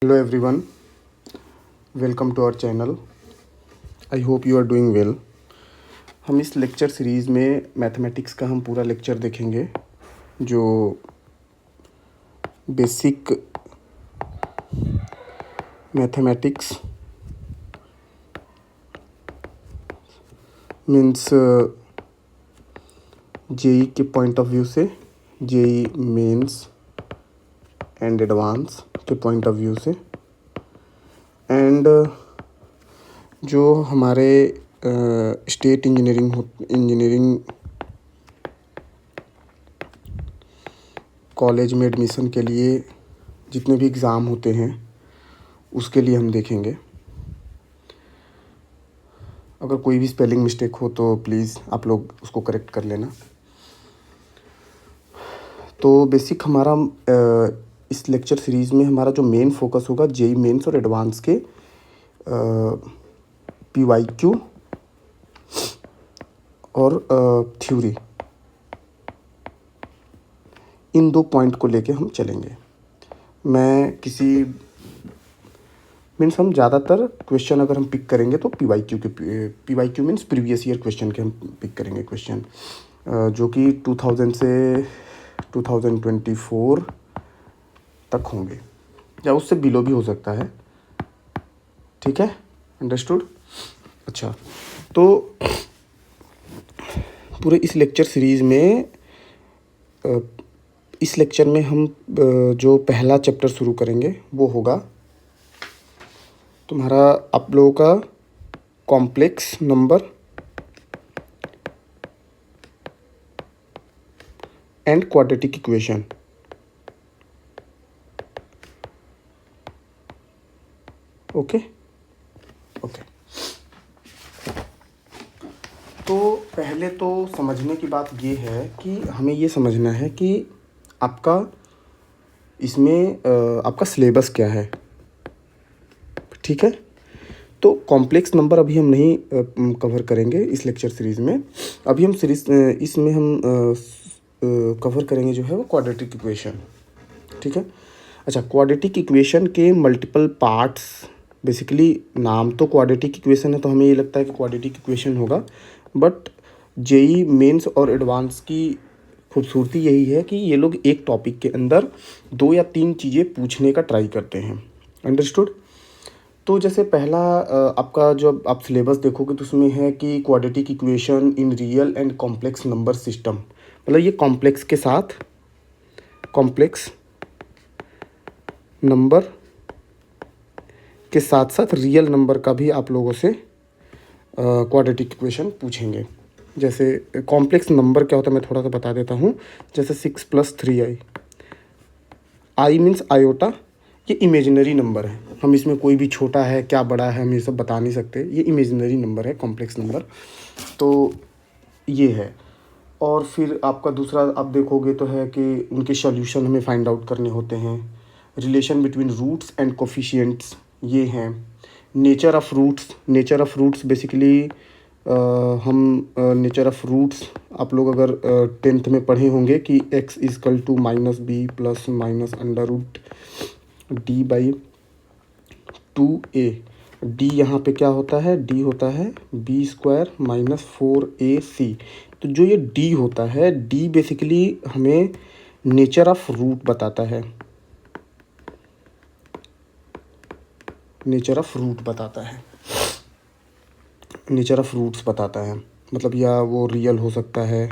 Hello everyone, welcome to our channel. I hope you are doing well. हम इस lecture series में mathematics का हम पूरा लेक्चर देखेंगे जो बेसिक मैथमेटिक्स मीन्स जेई के पॉइंट ऑफ व्यू से, जेई मेंस एंड एडवांस के पॉइंट ऑफ व्यू से, एंड जो हमारे स्टेट इंजीनियरिंग कॉलेज में एडमिशन के लिए जितने भी एग्ज़ाम होते हैं उसके लिए हम देखेंगे। अगर कोई भी स्पेलिंग मिस्टेक हो तो प्लीज़ आप लोग उसको करेक्ट कर लेना। तो बेसिक हमारा इस लेक्चर सीरीज़ में हमारा जो मेन फोकस होगा जेई मेंस और एडवांस के पीवाईक्यू और थ्योरी, इन दो पॉइंट को लेके हम चलेंगे। मीन्स हम ज़्यादातर क्वेश्चन अगर हम पिक करेंगे तो PYQ means previous year question के हम पिक करेंगे क्वेश्चन जो कि 2000 से 2024 तक होंगे या उससे बिलो भी हो सकता है। ठीक है, अंडरस्टूड। अच्छा, तो पूरे इस लेक्चर सीरीज़ में इस लेक्चर में हम जो पहला चैप्टर शुरू करेंगे वो होगा तुम्हारा आप लोगों का complex number and quadratic equation. Okay. तो पहले तो समझने की बात ये है कि हमें ये समझना है कि आपका इसमें आपका सिलेबस क्या है। ठीक है, तो कॉम्प्लेक्स नंबर अभी हम नहीं कवर करेंगे इस लेक्चर सीरीज़ में। अभी हम इसमें हम कवर करेंगे जो है वो क्वाड्रेटिक इक्वेशन। ठीक है। अच्छा, क्वाड्रेटिक इक्वेशन के मल्टीपल पार्ट्स, बेसिकली नाम तो क्वाड्रेटिक इक्वेशन है तो हमें ये लगता है कि क्वाड्रेटिक इक्वेशन होगा, बट जेई मेंस और एडवांस की खूबसूरती यही है कि ये लोग एक टॉपिक के अंदर 2 या 3 चीज़ें पूछने का ट्राई करते हैं। अंडरस्टूड। तो जैसे पहला आपका जो आप सिलेबस देखोगे तो उसमें है कि quadratic equation in real and complex number system, मतलब ये कॉम्प्लेक्स के साथ कॉम्प्लेक्स नंबर के साथ साथ रियल नंबर का भी आप लोगों से क्वाड्रेटिक इक्वेशन पूछेंगे। जैसे कॉम्प्लेक्स नंबर क्या होता है मैं थोड़ा सा बता देता हूँ। जैसे 6 + 3i, आई मीन्स आयोटा, ये इमेजिनरी नंबर है। हम इसमें कोई भी छोटा है क्या बड़ा है हम ये सब बता नहीं सकते, ये इमेजिनरी नंबर है, कॉम्प्लेक्स नंबर। तो ये है। और फिर आपका दूसरा आप देखोगे तो है कि उनके सॉल्यूशन हमें फाइंड आउट करने होते हैं। Relation between roots and coefficients ये हैं। नेचर ऑफ रूट्स बेसिकली हम नेचर ऑफ रूट्स आप लोग अगर 10th में पढ़े होंगे कि x = -b + -d/2a। d यहाँ पे क्या होता है, d होता है b² - 4ac। तो जो ये d होता है, d बेसिकली हमें नेचर ऑफ रूट बताता है, नेचर ऑफ रूट्स बताता है। मतलब या वो रियल हो सकता है,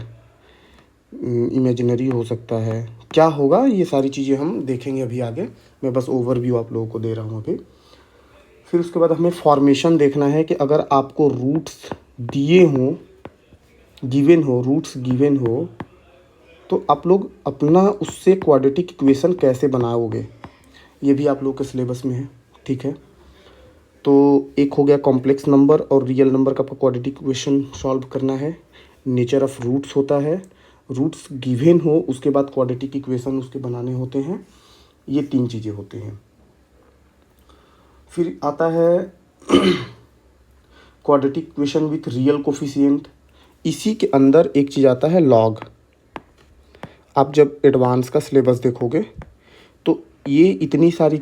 इमेजिनरी हो सकता है, क्या होगा ये सारी चीज़ें हम देखेंगे अभी आगे। मैं बस ओवरव्यू आप लोगों को दे रहा हूँ अभी। फिर उसके बाद हमें फॉर्मेशन देखना है कि अगर आपको रूट्स गिवन हो तो आप लोग अपना उससे क्वाड्रेटिक इक्वेशन कैसे बनाओगे, ये भी आप लोग के सिलेबस में है। ठीक है, तो एक हो गया कॉम्प्लेक्स नंबर और रियल नंबर का आपको क्वाड्रेटिक इक्वेशन सॉल्व करना है। नेचर ऑफ रूट्स होता है, रूट्स गिवन हो उसके बाद क्वाड्रेटिक इक्वेशन उसके बनाने होते हैं। ये 3 चीज़ें होती हैं। फिर आता है quadratic equation with real coefficient. इसी के अंदर एक चीज़ आता है लॉग। आप जब एडवांस का सिलेबस देखोगे तो ये इतनी सारी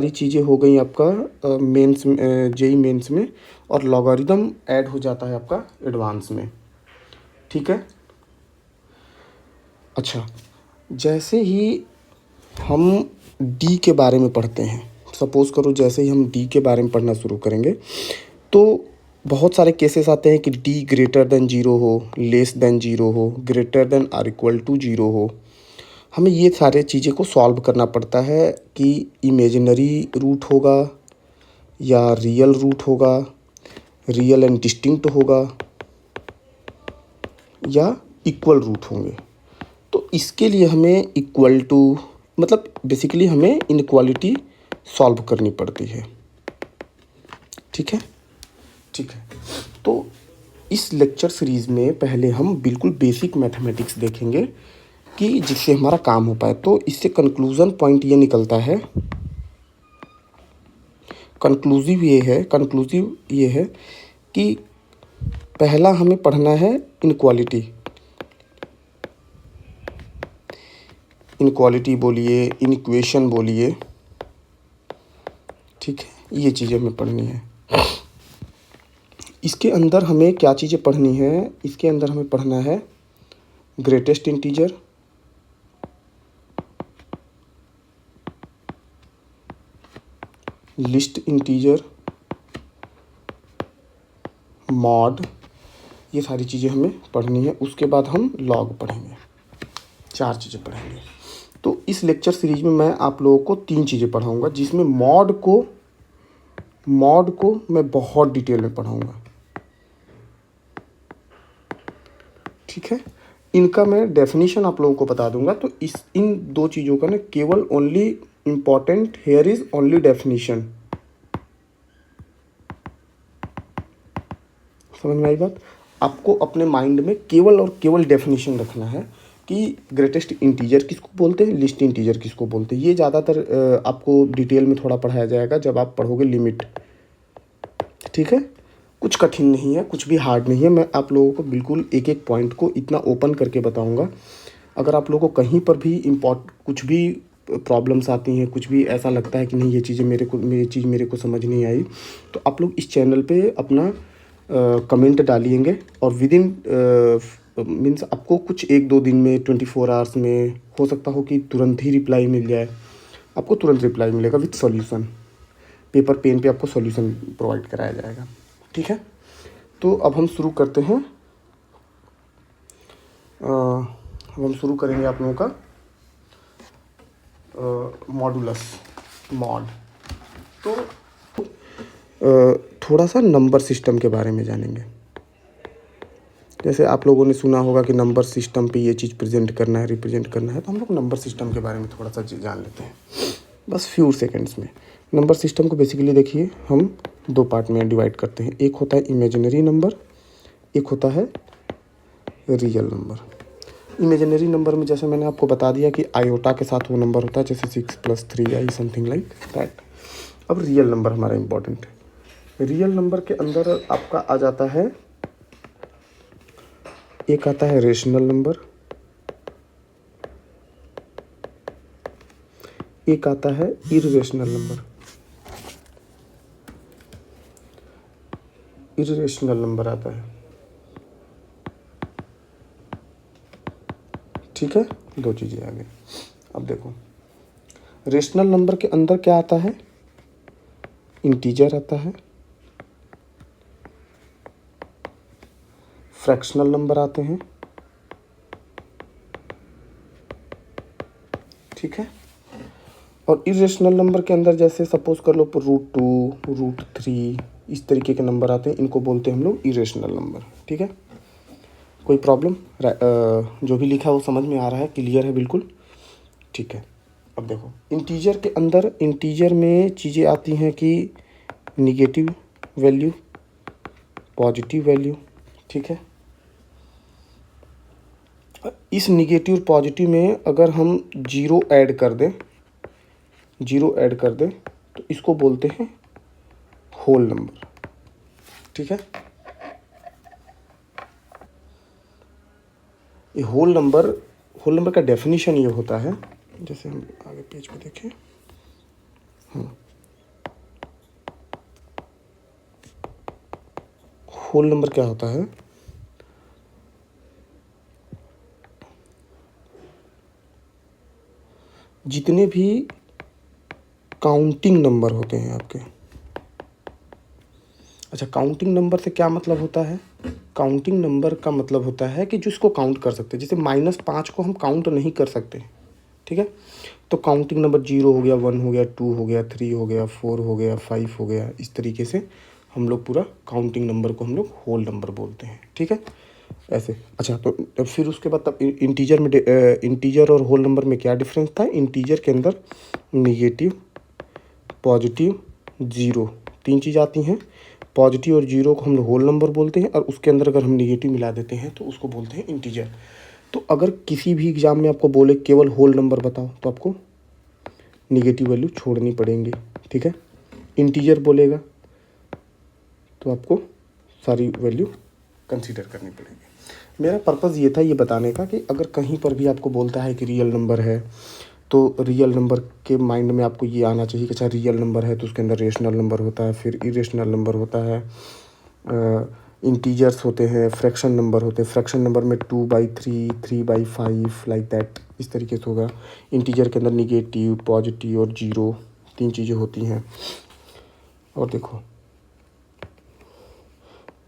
चीज़ें हो गई आपका मेंस जेई मेंस में, और लॉगरिदम ऐड हो जाता है आपका एडवांस में। ठीक है। अच्छा, जैसे ही हम डी के बारे में पढ़ते हैं, सपोज़ करो जैसे ही हम डी के बारे में पढ़ना शुरू करेंगे तो बहुत सारे केसेस आते हैं कि डी ग्रेटर देन ज़ीरो हो, लेस देन ज़ीरो हो, greater than or equal to zero हो। हमें ये सारे चीज़ें को सॉल्व करना पड़ता है कि इमेजिनरी रूट होगा या रियल रूट होगा, रियल एंड डिस्टिंक्ट होगा या इक्वल रूट होंगे। तो इसके लिए हमें इक्वल टू, मतलब बेसिकली हमें इनइक्वालिटी सॉल्व करनी पड़ती है। ठीक है। ठीक है, तो इस लेक्चर सीरीज़ में पहले हम बिल्कुल बेसिक मैथमेटिक्स देखेंगे कि जिससे हमारा काम हो पाए। तो इससे कंक्लूज़न पॉइंट ये निकलता है, कंक्लूसिव ये है कि पहला हमें पढ़ना है इनइक्वालिटी बोलिए, इनइक्वेशन बोलिए। ठीक है, ये चीज़ें हमें पढ़नी है। इसके अंदर हमें क्या चीज़ें पढ़नी है, इसके अंदर हमें पढ़ना है greatest integer, list integer, mod, ये सारी चीज़ें हमें पढ़नी है। उसके बाद हम लॉग पढ़ेंगे, 4 चीज़ें पढ़ेंगे। तो इस लेक्चर सीरीज में मैं आप लोगों को 3 चीज़ें पढ़ाऊँगा, जिसमें मॉड को मैं बहुत डिटेल में पढ़ाऊँगा। ठीक है, इनका मैं डेफिनेशन आप लोगों को बता दूंगा। तो इन 2 चीज़ों का ना केवल only important here is only definition. समझ में आई बात? आपको अपने माइंड में केवल और केवल डेफिनेशन रखना है कि ग्रेटेस्ट इंटीजर किसको बोलते हैं, लिस्ट इंटीजर किसको बोलते हैं। ये ज़्यादातर आपको डिटेल में थोड़ा पढ़ाया जाएगा जब आप पढ़ोगे लिमिट। ठीक है, कुछ कठिन नहीं है, कुछ भी हार्ड नहीं है। मैं आप लोगों को बिल्कुल एक एक पॉइंट को इतना ओपन करके बताऊंगा। अगर आप लोगों को कहीं पर भी कुछ भी प्रॉब्लम्स आती हैं, कुछ भी ऐसा लगता है कि नहीं ये चीज़ें मेरे को समझ नहीं आई, तो आप लोग इस चैनल पे अपना कमेंट डालिएंगे और विदिन मीन्स आपको कुछ 1-2 दिन में 24 आवर्स में हो सकता हो कि तुरंत ही रिप्लाई मिल जाए। आपको तुरंत रिप्लाई मिलेगा विथ सॉल्यूशन, पेपर पेन पे आपको सॉल्यूशन प्रोवाइड कराया जाएगा। ठीक है, तो अब हम शुरू करते हैं। अब हम शुरू करेंगे आप लोगों का मॉडुलस, मॉड। तो थोड़ा सा नंबर सिस्टम के बारे में जानेंगे। जैसे आप लोगों ने सुना होगा कि नंबर सिस्टम पे ये चीज़ प्रेजेंट करना है, रिप्रेजेंट करना है, तो हम लोग नंबर सिस्टम के बारे में थोड़ा सा जान लेते हैं, बस फ्यू सेकेंड्स में। नंबर सिस्टम को बेसिकली देखिए हम 2 पार्ट में डिवाइड करते हैं। एक होता है इमेजिनरी नंबर, एक होता है रियल नंबर। इमेजिनरी नंबर में जैसे मैंने आपको बता दिया कि आयोटा के साथ वो नंबर होता है, जैसे 6 + 3 आई समथिंग लाइक दैट। अब रियल नंबर हमारा इम्पोर्टेंट है। रियल नंबर के अंदर आपका आ जाता है, एक आता है रेशनल नंबर, एक आता है इररेशनल नंबर। इररेशनल नंबर आता है। ठीक है, 2 चीज़ें आ गई। अब देखो रेशनल नंबर के अंदर क्या आता है, इंटीजर आता है, फ्रैक्शनल नंबर आते हैं। ठीक है, और इरेशनल नंबर के अंदर जैसे सपोज कर लो √2, √3 इस तरीके के नंबर आते हैं, इनको बोलते हैं हम लोग इरेशनल नंबर। ठीक है, कोई प्रॉब्लम? जो भी लिखा है वो समझ में आ रहा है, क्लियर है बिल्कुल? ठीक है, अब देखो इंटीजर के अंदर, इंटीजर में चीज़ें आती हैं कि निगेटिव वैल्यू, पॉजिटिव वैल्यू। ठीक है, इस निगेटिव पॉजिटिव में अगर हम जीरो ऐड कर दें तो इसको बोलते हैं होल नंबर। ठीक है, ये होल नंबर होल नंबर का डेफिनेशन ये होता है, जैसे हम आगे पेज पे देखें, होल नंबर क्या होता है, जितने भी काउंटिंग नंबर होते हैं आपके। अच्छा, काउंटिंग नंबर से क्या मतलब होता है? काउंटिंग नंबर का मतलब होता है कि जिसको काउंट कर सकते हैं। जैसे -5 को हम काउंट नहीं कर सकते, ठीक है, तो काउंटिंग नंबर 0 हो गया, 1 हो गया, 2 हो गया, 3 हो गया, 4 हो गया, 5 हो गया, इस तरीके से हम लोग पूरा काउंटिंग नंबर को हम लोग होल नंबर बोलते हैं, ठीक है, ऐसे। अच्छा, तो फिर उसके बाद तब इंटीजर में इंटीजर और होल नंबर में क्या डिफरेंस था? इंटीजर के अंदर निगेटिव, पॉजिटिव, ज़ीरो, 3 चीज़ आती हैं। पॉजिटिव और जीरो को हम लोग होल नंबर बोलते हैं, और उसके अंदर अगर हम निगेटिव मिला देते हैं तो उसको बोलते हैं इंटीजर। तो अगर किसी भी एग्ज़ाम में आपको बोले केवल होल नंबर बताओ, तो आपको निगेटिव वैल्यू छोड़नी पड़ेंगी, ठीक है। इंटीजर बोलेगा तो आपको सारी वैल्यू कंसीडर करनी पड़ेगी। मेरा पर्पज़ ये था ये बताने का कि अगर कहीं पर भी आपको बोलता है कि रियल नंबर है, तो रियल नंबर के माइंड में आपको ये आना चाहिए कि अच्छा रियल नंबर है तो उसके अंदर रेशनल नंबर होता है, फिर इरेशनल नंबर होता है, इंटीजर्स होते हैं, फ्रैक्शन नंबर होते हैं। फ्रैक्शन नंबर में 2/3, 3/5 लाइक दैट, इस तरीके से होगा। इंटीजर के अंदर निगेटिव, पॉजिटिव और जीरो, 3 चीज़ें होती हैं। और देखो,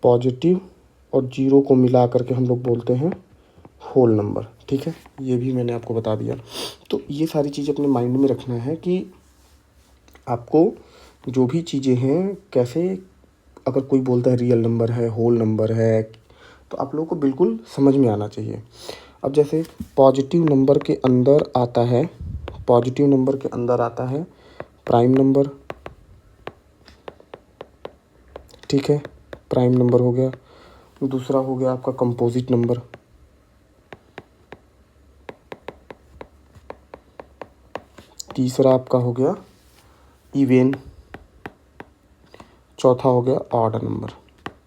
पॉजिटिव और जीरो को मिला करके हम लोग बोलते हैं होल नंबर, ठीक है, ये भी मैंने आपको बता दिया। तो ये सारी चीज़ें अपने माइंड में रखना है कि आपको जो भी चीज़ें हैं कैसे, अगर कोई बोलता है रियल नंबर है, होल नंबर है, तो आप लोगों को बिल्कुल समझ में आना चाहिए। अब जैसे पॉजिटिव नंबर के अंदर आता है, पॉजिटिव नंबर के अंदर आता है प्राइम नंबर, ठीक है, प्राइम नंबर हो गया। दूसरा हो गया आपका कंपोजिट नंबर, तीसरा आपका हो गया इवेन, चौथा हो गया ऑड नंबर।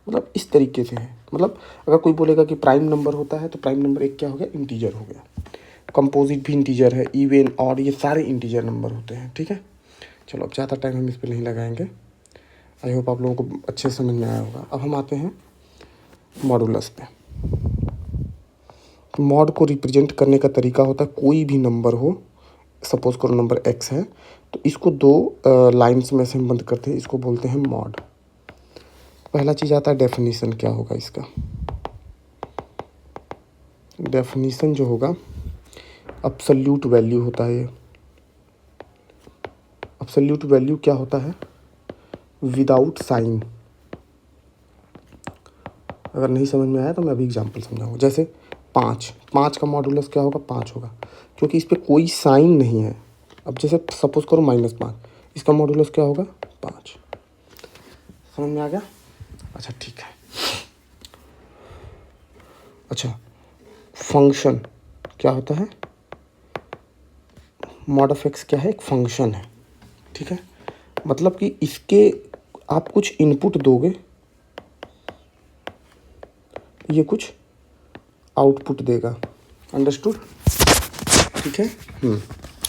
मतलब इस तरीके से है। मतलब अगर कोई बोलेगा कि प्राइम नंबर होता है तो प्राइम नंबर एक क्या हो गया, इंटीजर हो गया। कंपोजिट भी इंटीजर है, इवेन, ऑड, ये सारे इंटीजर नंबर होते हैं, ठीक है। चलो, अब ज़्यादा टाइम हम इस पर नहीं लगाएंगे। आई होप आप लोगों को अच्छे से समझ में आया होगा। अब हम आते हैं मॉडुलस पे। मॉड को रिप्रेजेंट करने का तरीका होता है, कोई भी नंबर हो, सपोज करो नंबर x है, तो इसको 2 लाइन्स में से हम बंद करते हैं, इसको बोलते हैं मॉड। पहला चीज़ आता है डेफिनीशन, क्या होगा इसका? डेफिनीशन जो होगा, अब्सोल्यूट वैल्यू होता है ये। अब्सोल्यूट वैल्यू क्या होता है? Without sign. अगर नहीं समझ में आया तो मैं अभी एग्जांपल समझाऊंगा। जैसे 5 का मॉडुलस क्या होगा? 5 होगा, क्योंकि इस पर कोई साइन नहीं है। अब जैसे सपोज करो -5, इसका मॉडुलस क्या होगा? 5। समझ में आ गया? अच्छा, ठीक है। अच्छा, फंक्शन क्या होता है? मॉड ऑफ एक्स क्या है? एक फंक्शन है, ठीक है। मतलब कि इसके आप कुछ इनपुट दोगे, ये कुछ आउटपुट देगा। अंडरस्टूड? ठीक है।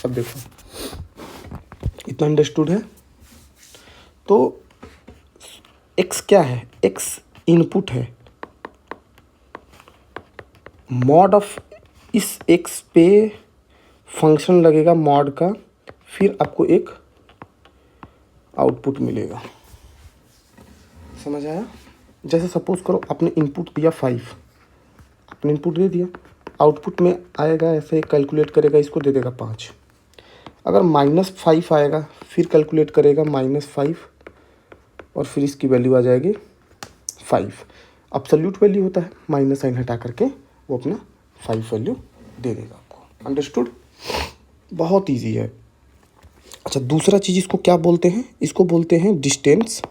अब देखो, इतना अंडरस्टूड है। तो x क्या है? x इनपुट है। मॉड ऑफ इस x पे फंक्शन लगेगा मॉड का, फिर आपको एक आउटपुट मिलेगा। समझ आया? जैसे सपोज करो आपने इनपुट दिया 5, आपने इनपुट दे दिया, आउटपुट में आएगा ऐसे, कैलकुलेट करेगा, इसको दे देगा 5। अगर -5 आएगा, फिर कैलकुलेट करेगा -5, और फिर इसकी वैल्यू आ जाएगी 5। अब्सोल्यूट वैल्यू होता है, माइनस साइन हटा करके वो अपना 5 वैल्यू दे देगा आपको। अंडरस्टूड? बहुत ईजी है। अच्छा, दूसरा चीज़ इसको क्या बोलते हैं? इसको बोलते हैं डिस्टेंस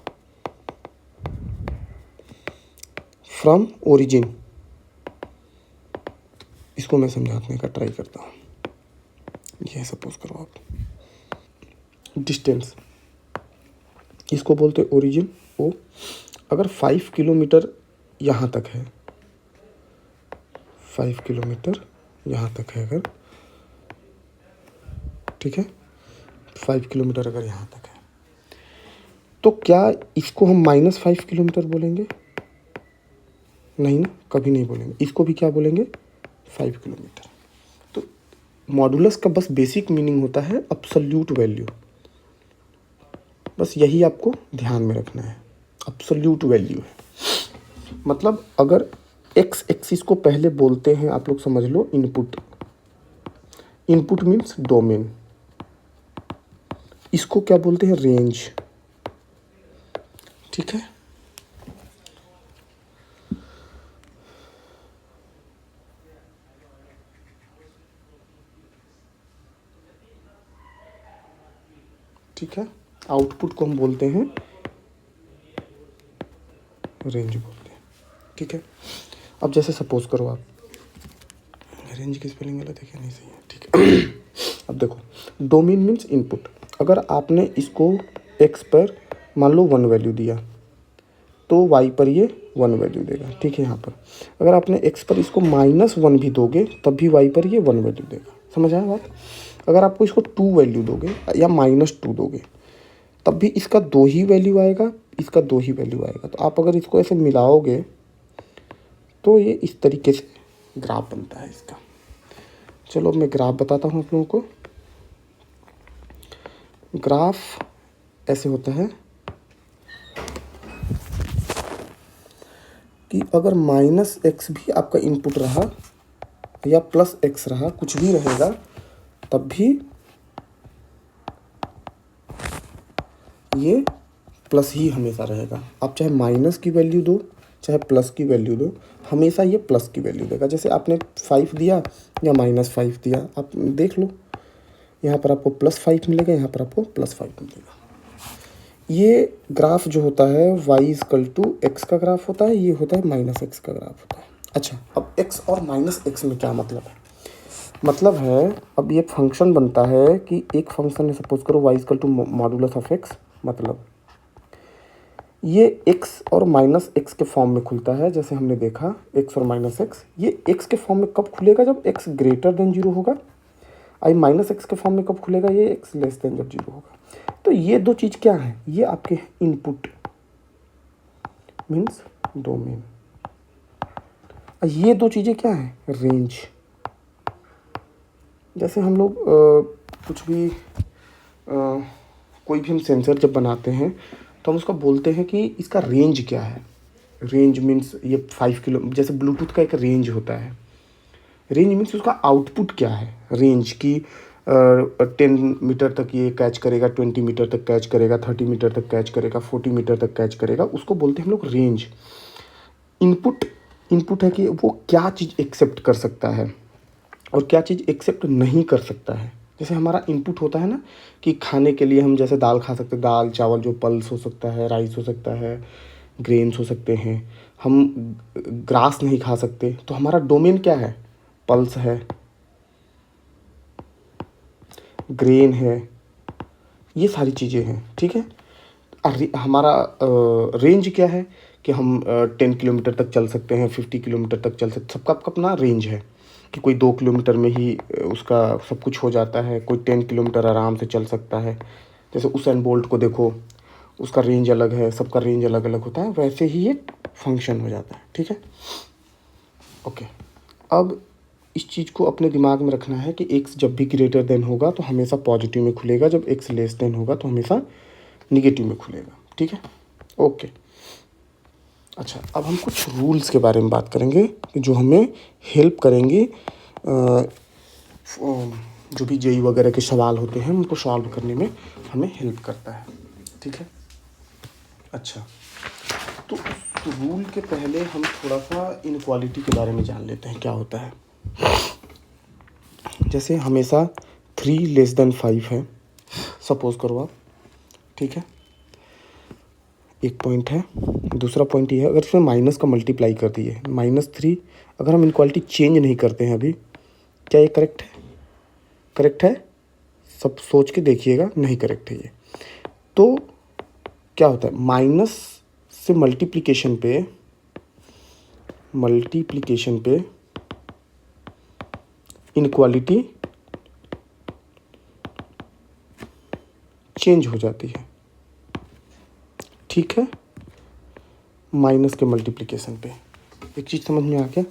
फ्रॉम ओरिजिन। इसको मैं समझाने का ट्राई करता हूँ। ये सपोज करो आप, डिस्टेंस, इसको बोलते हैं ओरिजिन ओ। अगर 5 किलोमीटर यहाँ तक है, 5 किलोमीटर यहाँ तक है अगर, ठीक है, 5 किलोमीटर अगर यहाँ तक है, तो क्या इसको हम -5 किलोमीटर बोलेंगे? नहीं ना, कभी नहीं बोलेंगे। इसको भी क्या बोलेंगे? 5 किलोमीटर। तो मॉडुलस का बस बेसिक मीनिंग होता है एब्सोल्यूट वैल्यू, बस यही आपको ध्यान में रखना है, एब्सोल्यूट वैल्यू है। मतलब अगर एक्स एक्सिस को पहले बोलते हैं, आप लोग समझ लो इनपुट, इनपुट मीन्स डोमेन, इसको क्या बोलते हैं? रेंज, ठीक है। ठीक है, आउटपुट को हम बोलते हैं रेंज बोलते हैं, ठीक है। अब जैसे सपोज करो आप, रेंज की स्पेलिंग गलत है क्या? नहीं, सही है, ठीक है। अब देखो, डोमेन मीन्स इनपुट। अगर आपने इसको एक्स पर मान लो 1 वैल्यू दिया, तो वाई पर ये 1 वैल्यू देगा, ठीक है। यहाँ पर अगर आपने एक्स पर इसको -1 भी दोगे, तब भी वाई पर ये 1 वैल्यू देगा। समझ आया बात? अगर आपको इसको 2 वैल्यू दोगे या -2 दोगे, तब भी इसका 2 ही वैल्यू आएगा, इसका 2 ही वैल्यू आएगा। तो आप अगर इसको ऐसे मिलाओगे तो ये इस तरीके से ग्राफ बनता है इसका। चलो मैं ग्राफ बताता हूँ आप लोगों को। ग्राफ ऐसे होता है कि अगर -x भी आपका इनपुट रहा या +x रहा, कुछ भी रहेगा, तब भी ये प्लस ही हमेशा रहेगा। आप चाहे माइनस की वैल्यू दो, चाहे प्लस की वैल्यू दो, हमेशा ये प्लस की वैल्यू देगा। जैसे आपने 5 दिया या -5 दिया, आप देख लो, यहाँ पर आपको +5 मिलेगा, यहाँ पर आपको +5 मिलेगा। ये ग्राफ जो होता है y=x का ग्राफ होता है, ये होता है -x का ग्राफ होता है। अच्छा, अब x और -x में क्या मतलब है? मतलब है, अब ये फंक्शन बनता है कि एक फंक्शन है, सपोज करो y=mod(x), मतलब ये x और -x के फॉर्म में खुलता है। जैसे हमने देखा x और -x, ये x के फॉर्म में कब खुलेगा? जब x ग्रेटर देन 0 होगा। आई -x के फॉर्म में कब खुलेगा? ये x लेस देन जब 0 होगा। तो ये दो चीज़ क्या है? ये आपके इनपुट मीन्स डोमेन, ये दो चीज़ें क्या है? रेंज। जैसे हम लोग कुछ भी कोई भी हम सेंसर जब बनाते हैं तो हम उसका बोलते हैं कि इसका रेंज क्या है। रेंज मीन्स ये 5 किलो, जैसे ब्लूटूथ का एक रेंज होता है। रेंज मीन्स उसका आउटपुट क्या है। रेंज की 10 मीटर तक ये कैच करेगा, 20 मीटर तक कैच करेगा, 30 मीटर तक कैच करेगा, 40 मीटर तक कैच करेगा, उसको बोलते हैं हम लोग रेंज। इनपुट, इनपुट है कि वो क्या चीज़ एक्सेप्ट कर सकता है और क्या चीज़ एक्सेप्ट नहीं कर सकता है। जैसे हमारा इनपुट होता है ना कि खाने के लिए हम जैसे दाल खा सकते हैं, दाल चावल, जो पल्स हो सकता है, राइस हो सकता है, ग्रेन्स हो सकते हैं। हम ग्रास नहीं खा सकते, तो हमारा डोमेन क्या है? पल्स है, ग्रेन है, ये सारी चीज़ें हैं, ठीक है। हमारा रेंज क्या है कि हम 10 किलोमीटर तक चल सकते हैं, 50 किलोमीटर तक चल सकते, सबका अपना रेंज है। कि कोई 2 किलोमीटर में ही उसका सब कुछ हो जाता है, कोई 10 किलोमीटर आराम से चल सकता है। जैसे उसेन बोल्ट को देखो, उसका रेंज अलग है, सबका रेंज अलग अलग होता है, वैसे ही ये फंक्शन हो जाता है, ठीक है। ओके, अब इस चीज़ को अपने दिमाग में रखना है कि x जब भी ग्रेटर देन होगा तो हमेशा पॉजिटिव में खुलेगा, जब x लेस देन होगा तो हमेशा निगेटिव में खुलेगा, ठीक है। ओके, अच्छा, अब हम कुछ रूल्स के बारे में बात करेंगे जो हमें हेल्प करेंगे, जो भी जेई वगैरह के सवाल होते हैं उनको सॉल्व करने में हमें हेल्प करता है, ठीक है। अच्छा, तो उस रूल के पहले हम थोड़ा सा इनक्वालिटी के बारे में जान लेते हैं क्या होता है। जैसे हमेशा 3 लेस देन 5 है, सपोज करो आप, ठीक है। एक पॉइंट है। दूसरा पॉइंट ये है, अगर इसमें माइनस का मल्टीप्लाई कर दिए, -3, अगर हम इनक्वालिटी चेंज नहीं करते हैं अभी, क्या ये करेक्ट है? करेक्ट है? सब सोच के देखिएगा, नहीं करेक्ट है ये। तो क्या होता है, माइनस से मल्टीप्लिकेशन पे इनक्वालिटी चेंज हो जाती है, ठीक है, माइनस के मल्टीप्लिकेशन पे। एक चीज़ समझ में आ गया,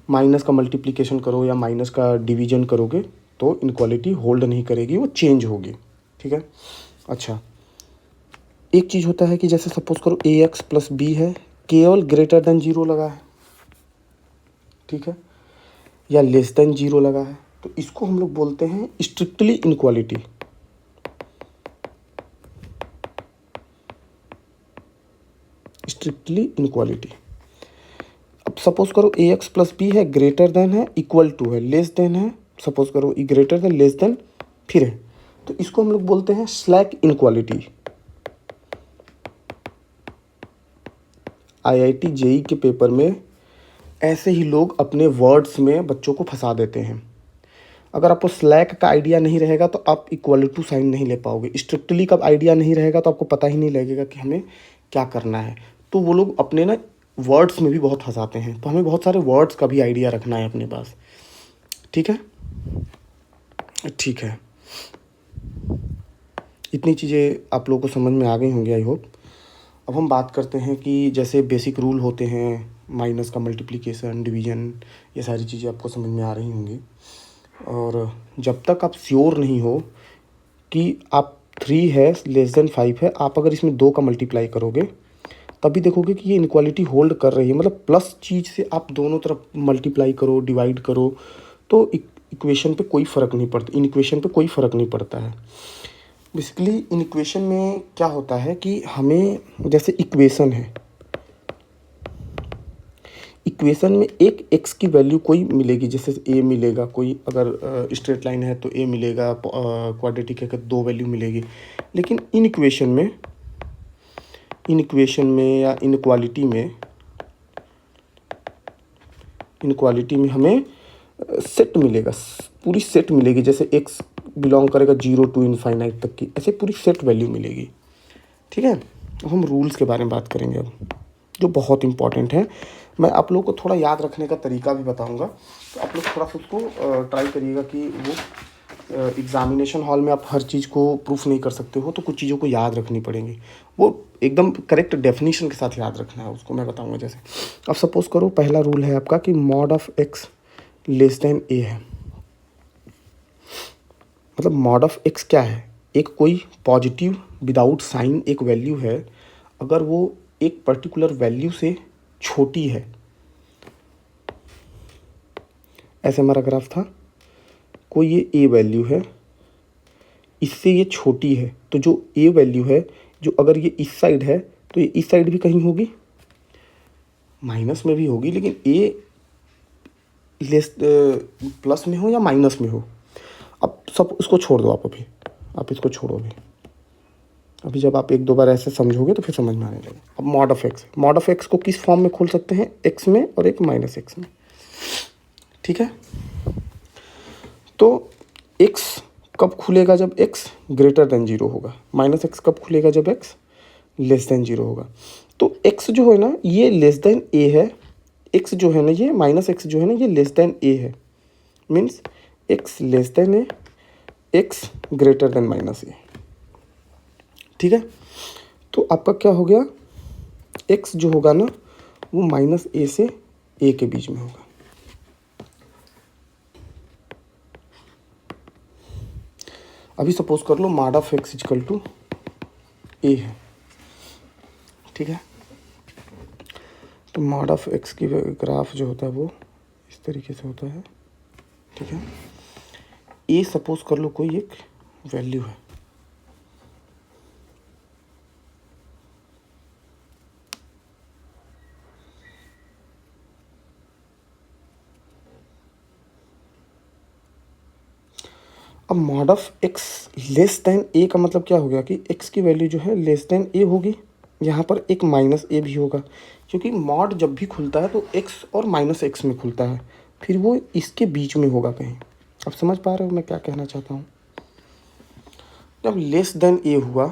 माइनस का मल्टीप्लिकेशन करो या माइनस का डिवीजन करोगे तो इनक्वालिटी होल्ड नहीं करेगी, वो चेंज होगी, ठीक है। अच्छा, एक चीज़ होता है कि जैसे सपोज करो ए एक्स प्लस बी है, केवल ग्रेटर देन जीरो लगा है, ठीक है, या लेस देन जीरो लगा है, तो इसको हम लोग बोलते हैं स्ट्रिक्टली इनक्वालिटी। Strictly inequality. अब सपोज करो ए एक्स प्लस बी है, ग्रेटर देन है, इक्वल टू है, लेस देन है, सपोज करो ई ग्रेटर देन, लेस देन, फिर है, तो इसको हम लोग बोलते हैं स्लैक इनक्वालिटी। आईआईटी जेई के पेपर में ऐसे ही लोग अपने वर्ड्स में बच्चों को फंसा देते हैं। अगर आपको स्लैक का आइडिया नहीं रहेगा तो आप इक्वल टू साइन नहीं ले पाओगे, स्ट्रिक्टली का आइडिया नहीं रहेगा तो आपको पता ही नहीं लगेगा कि हमें क्या करना है। तो वो लोग अपने ना वर्ड्स में भी बहुत फंसाते हैं, तो हमें बहुत सारे वर्ड्स का भी आइडिया रखना है अपने पास, ठीक है, ठीक है। इतनी चीज़ें आप लोगों को समझ में आ गई होंगी, आई होप। अब हम बात करते हैं कि जैसे बेसिक रूल होते हैं, माइनस का मल्टीप्लिकेशन, डिवीजन, ये सारी चीज़ें आपको समझ में आ रही होंगी। और जब तक आप श्योर नहीं हो कि आप 3 है लेस देन 5 है, आप अगर इसमें 2 का मल्टीप्लाई करोगे तभी देखोगे कि ये इनक्वालिटी होल्ड कर रही है। मतलब प्लस चीज़ से आप दोनों तरफ मल्टीप्लाई करो, डिवाइड करो, तो इक्वेशन पे कोई फ़र्क नहीं पड़ता, इन इक्वेशन पे कोई फ़र्क नहीं पड़ता है। बेसिकली इन इक्वेशन में क्या होता है कि हमें जैसे इक्वेशन है, इक्वेशन में एक एक्स की वैल्यू कोई मिलेगी, जैसे ए मिलेगा, कोई अगर स्ट्रेट लाइन है तो ए मिलेगा, क्वाड्रेटिक है तो 2 वैल्यू मिलेगी। लेकिन इन इक्वेशन में या इनक्वालिटी में हमें सेट मिलेगा, पूरी सेट मिलेगी। जैसे एक्स बिलोंग करेगा 0 टू इनफाइनाइट तक की, ऐसे पूरी सेट वैल्यू मिलेगी, ठीक है। अब हम रूल्स के बारे में बात करेंगे अब, जो बहुत इंपॉर्टेंट है। मैं आप लोगों को थोड़ा याद रखने का तरीका भी बताऊंगा, तो आप लोग थोड़ा सा उसको ट्राई करिएगा कि वो एग्ज़ामिनेशन हॉल में आप हर चीज़ को प्रूफ नहीं कर सकते हो, तो कुछ चीज़ों को याद रखनी पड़ेंगी, वो एकदम करेक्ट डेफिनेशन के साथ याद रखना है, उसको मैं बताऊंगा। जैसे अब सपोज़ करो पहला रूल है आपका कि mod of x less than a है। मतलब मॉड ऑफ एक्स क्या है, एक कोई पॉजिटिव विदाउट साइन एक वैल्यू है, अगर वो एक पर्टिकुलर वैल्यू से छोटी है, ऐसे हमारा ग्राफ था, कोई ये ए वैल्यू है, इससे ये छोटी है, तो जो ए वैल्यू है, जो अगर ये इस साइड है तो ये इस साइड भी कहीं होगी, माइनस में भी होगी, लेकिन ए लेस प्लस में हो या माइनस में हो। अब सब उसको छोड़ दो, आप इसको छोड़ो अभी जब आप 1-2 बार ऐसे समझोगे तो फिर समझ में आने लगेगा। अब मॉड ऑफ एक्स को किस फॉर्म में खोल सकते हैं, एक्स में और एक माइनस एक्स में, ठीक है। तो एक्स कब खुलेगा, जब एक्स ग्रेटर देन 0 होगा, माइनस एक्स कब खुलेगा, जब एक्स लेस देन 0 होगा। तो एक्स जो है ना ये लेस देन ए है, एक्स जो है ना ये माइनस एक्स जो है ना ये लेस देन ए है, मीन्स एक्स लेस देन ए, एक्स ग्रेटर देन माइनस ए, ठीक है। तो आपका क्या हो गया, एक्स जो होगा ना वो माइनस ए से ए के बीच में होगा। अभी सपोज कर लो mod of x equal to a है, ठीक है। तो मॉड ऑफ एक्स की ग्राफ जो होता है वो इस तरीके से होता है, ठीक है। ए सपोज कर लो कोई एक वैल्यू है, अब mod of x less than a का मतलब क्या हो गया कि एक्स की वैल्यू जो है लेस देन ए होगी, यहाँ पर एक माइनस ए भी होगा, क्योंकि मॉड जब भी खुलता है तो एक्स और माइनस एक्स में खुलता है, फिर वो इसके बीच में होगा कहीं। अब समझ पा रहे हो मैं क्या कहना चाहता हूँ। जब लेस देन ए हुआ,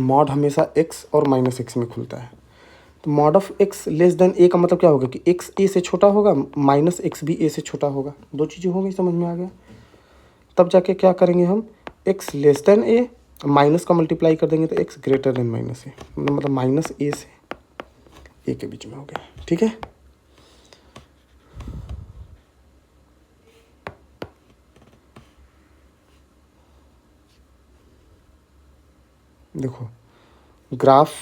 मॉड हमेशा एक्स और माइनस एक्स में खुलता है, तो mod of x less than a का मतलब क्या होगा कि एक्स ए से छोटा होगा, माइनस एक्स भी ए से छोटा होगा। दो चीज़ें हो गई, समझ में आ गया। तब जाके क्या करेंगे हम, x less than a, minus का मल्टीप्लाई कर देंगे तो एक्स ग्रेटर देन माइनस ए, मतलब माइनस ए से ए के बीच में हो गया। ठीक है, देखो ग्राफ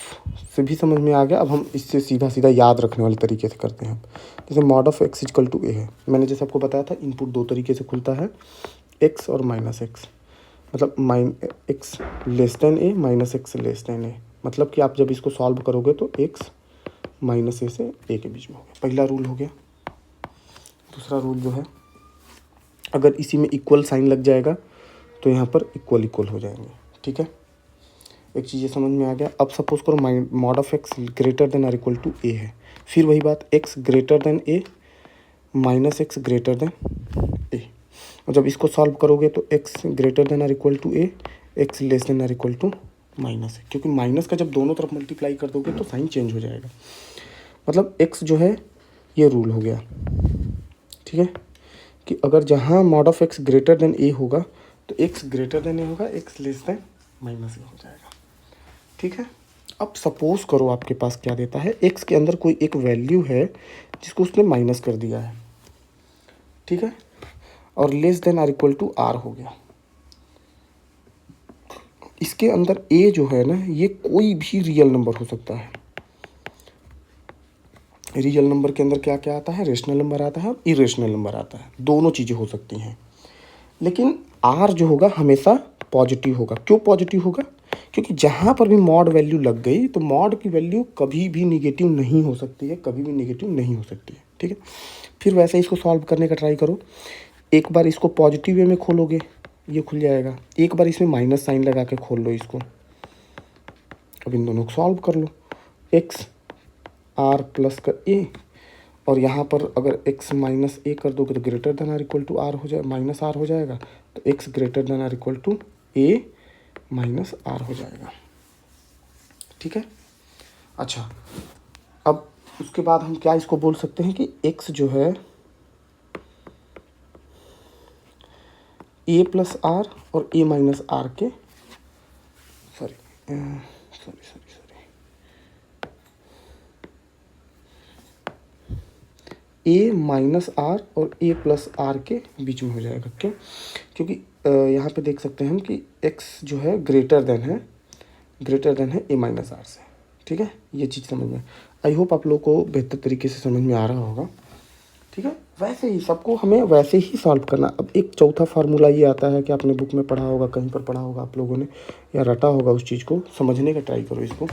से भी समझ में आ गया। अब हम इससे सीधा सीधा याद रखने वाले तरीके से करते हैं। जैसे mod of x equal to a है, मैंने जैसे आपको बताया था इनपुट दो तरीके से खुलता है, एक्स और माइनस एक्स, मतलब x less than a, minus x less than ए, मतलब कि आप जब इसको सॉल्व करोगे तो एक्स माइनस ए से ए के बीच में हो गया, पहला रूल हो गया। दूसरा रूल जो है, अगर इसी में इक्वल साइन लग जाएगा तो यहाँ पर इक्वल इक्वल हो जाएंगे। ठीक है, एक चीज़ ये समझ में आ गया। अब सपोज करो mod of x greater than or equal to a है, फिर वही बात, x greater than a, minus x greater than a, और जब इसको सॉल्व करोगे तो x greater than or equal to a, x less than or equal to minus है, क्योंकि माइनस का जब दोनों तरफ मल्टीप्लाई कर दोगे तो साइन चेंज हो जाएगा। मतलब एक्स जो है ये रूल हो गया। ठीक है, कि अगर जहाँ mod of x greater than a होगा तो एक्स ग्रेटर देन ए होगा, x less than minus a हो जाएगा। ठीक है, अब सपोज करो आपके पास क्या देता है, एक्स के अंदर कोई एक वैल्यू है जिसको उसने माइनस कर दिया है। ठीक है, और less than or equal to R हो गया। इसके अंदर ए जो है ना, ये कोई भी रियल नंबर हो सकता है। रियल नंबर के अंदर क्या क्या आता है, रेशनल नंबर आता है और इरेशनल नंबर आता है, दोनों चीज़ें हो सकती हैं। लेकिन आर जो होगा हमेशा पॉजिटिव होगा। क्यों पॉजिटिव होगा, क्योंकि जहाँ पर भी मॉड वैल्यू लग गई तो मॉड की वैल्यू कभी भी निगेटिव नहीं हो सकती है, कभी भी निगेटिव नहीं हो सकती है। ठीक है, फिर वैसे इसको सॉल्व करने का ट्राई करो। एक बार इसको पॉजिटिव वे में खोलोगे ये खुल जाएगा, एक बार इसमें माइनस साइन लगा के खोल लो इसको। अब इन दोनों को सॉल्व कर लो, एक्स आर प्लस का ए, और यहाँ पर अगर x माइनस ए कर दोगे तो greater than or equal to R हो जाए, माइनस आर हो जाएगा, तो x greater than or equal to A minus R हो जाएगा। ठीक है, अच्छा अब उसके बाद हम क्या इसको बोल सकते हैं कि x जो है a प्लस आर और a माइनस आर के सॉरी ए माइनस आर और ए प्लस आर के बीच में हो जाएगा। क्यों, क्योंकि यहाँ पे देख सकते हैं हम कि x जो है ग्रेटर देन है ए माइनस आर से। ठीक है, ये चीज़ समझ में, आई होप आप लोग को बेहतर तरीके से समझ में आ रहा होगा। ठीक है, वैसे ही सबको हमें वैसे ही सॉल्व करना। अब एक चौथा फार्मूला ये आता है कि आपने बुक में पढ़ा होगा, कहीं पर पढ़ा होगा आप लोगों ने, या रटा होगा, उस चीज़ को समझने का ट्राई करो। इसको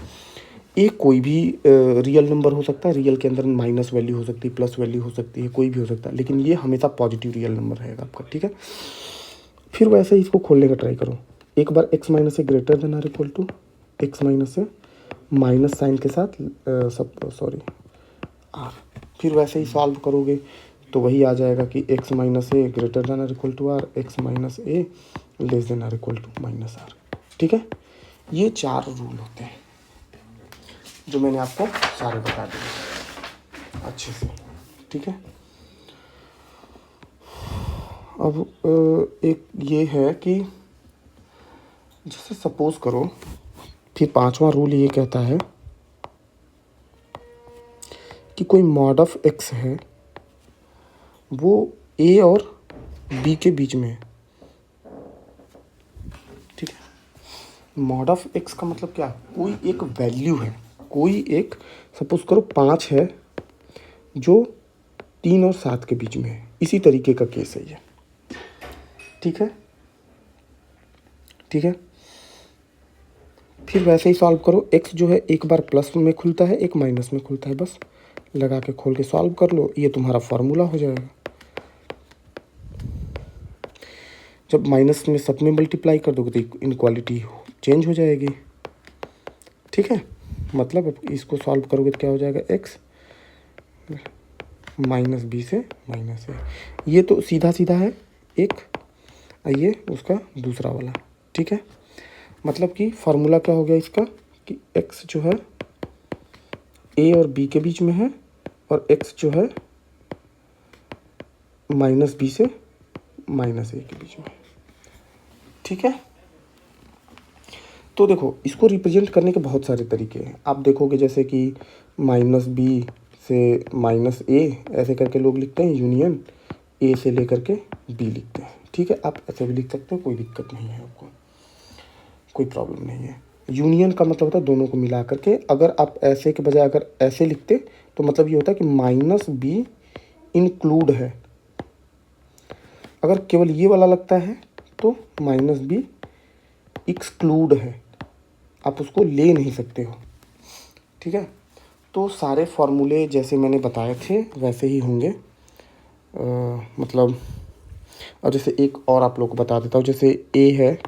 एक कोई भी रियल नंबर हो सकता है, रियल के अंदर माइनस वैल्यू हो सकती है, प्लस वैल्यू हो सकती है, कोई भी हो सकता है, लेकिन ये हमेशा पॉजिटिव रियल नंबर रहेगा आपका। ठीक है, फिर वैसे ही इसको खोलने का ट्राई करो। एक बार x minus A greater than or equal to x minus a, minus sign के साथ आर, फिर वैसे ही सॉल्व करोगे तो वही आ जाएगा कि X minus A greater than or equal to R, X minus A less than or equal to minus R. ठीक है, ये चार रूल होते हैं जो मैंने आपको सारे बता दिए अच्छे से। ठीक है, अब एक ये है कि जैसे सपोज करो, फिर पांचवा रूल ये कहता है कि कोई मॉड ऑफ एक्स है, वो ए और बी के बीच में है। ठीक है, मॉड ऑफ एक्स का मतलब क्या, कोई एक वैल्यू है, कोई एक सपोज करो 5 है जो 3 और 7 के बीच में है, इसी तरीके का केस है ये। ठीक है, ठीक है, फिर वैसे ही सॉल्व करो। एक्स जो है एक बार प्लस में खुलता है, एक माइनस में खुलता है, बस लगा के खोल के सॉल्व कर लो, ये तुम्हारा फार्मूला हो जाएगा। जब माइनस में सब में मल्टीप्लाई कर दोगे तो इनक्वालिटी चेंज हो जाएगी। ठीक है, मतलब अब इसको सॉल्व करोगे तो क्या हो जाएगा, एक्स माइनस बी से माइनस है। ये तो सीधा सीधा है एक, ये उसका दूसरा वाला। ठीक है, मतलब कि फार्मूला क्या हो गया इसका कि x जो है ए और बी के बीच में है और एक्स जो है माइनस बी से माइनस ए के बीच में। ठीक है, तो देखो इसको रिप्रेजेंट करने के बहुत सारे तरीके हैं। आप देखोगे जैसे कि माइनस बी से माइनस ए ऐसे करके लोग लिखते हैं, यूनियन ए से लेकर के बी लिखते हैं। ठीक है, आप ऐसे भी लिख सकते हो, कोई दिक्कत नहीं है, आपको कोई प्रॉब्लम नहीं है। यूनियन का मतलब होता है दोनों को मिला करके। अगर आप ऐसे के बजाय अगर ऐसे लिखते तो मतलब ये होता है कि माइनस बी इंक्लूड है। अगर केवल ये वाला लगता है तो माइनस बी एक्सक्लूड है, आप उसको ले नहीं सकते हो। ठीक है, तो सारे फॉर्मूले जैसे मैंने बताए थे वैसे ही होंगे। मतलब और जैसे एक और आप लोग को बता देता हूँ, जैसे ए है